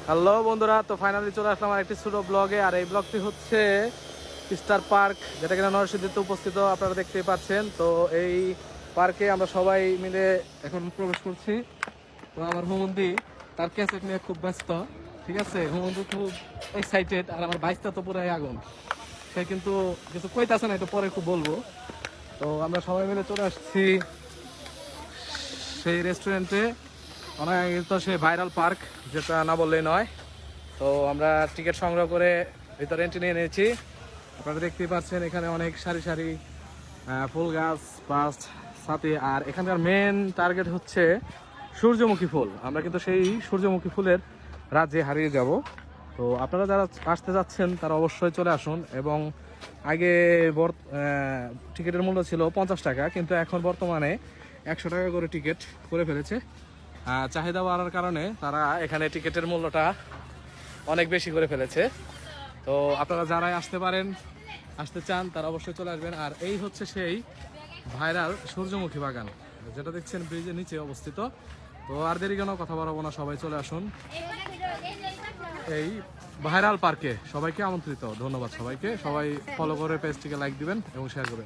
Hello বন্ধুরা, তো finally চলে আসলাম আর একটি ছোট ব্লগে। আর এই ব্লগটি হচ্ছে স্টার পার্ক, যেটা কিনা নরসিংদীতে উপস্থিত, আপনারা দেখতেই পাচ্ছেন। তো এই পার্কে আমরা সবাই মিলে এখন প্রবেশ করছি। তো আমার হুমন্দি তার ক্যাসেট নিয়ে খুব ব্যস্ত, ঠিক আছে। হুমন্দি খুব এক্সাইটেড, আর আমার বাইকটা তো পুরাই আগুন। সে কিন্তু কিছু কইতাছে না, একটু পরে খুব বলবো। তো আমরা সবাই মিলে চলে আসছি সেই রেস্টুরেন্টে, অনেক তো সেই ভাইরাল পার্ক, যেটা না বললেই নয়। তো আমরা টিকিট সংগ্রহ করে ভিতরে এন্ট্রি নিয়ে নিয়েছি। আপনারা দেখতেই পাচ্ছেন এখানে অনেক সারি সারি ফুল গাছ প্লাস সাথে। আর এখানকার মেন টার্গেট হচ্ছে সূর্যমুখী ফুল। আমরা কিন্তু সেই সূর্যমুখী ফুলের রাজ্যে হারিয়ে যাব। তো আপনারা যারা আসতে যাচ্ছেন তারা অবশ্যই চলে আসুন। এবং আগে টিকিটের মূল্য ছিল 50 টাকা, কিন্তু এখন বর্তমানে 100 টাকা করে টিকিট করে ফেলেছে। চাহিদা বাড়ার কারণে তারা এখানে টিকিটের মূল্যটা অনেক বেশি করে ফেলেছে। তো আপনারা যারাই আসতে চান তারা অবশ্যই চলে আসবেন। আর এই হচ্ছে সেই ভাইরাল সূর্যমুখী বাগান, যেটা দেখছেন ব্রিজের নিচে অবস্থিত। তো আর দেরি কেন, কথা বাড়াবো না, সবাই চলে আসুন এই ভাইরাল পার্কে। সবাইকে আমন্ত্রিত, ধন্যবাদ সবাইকে। সবাই ফলো করে পেজটিকে লাইক দিবেন এবং শেয়ার করবেন।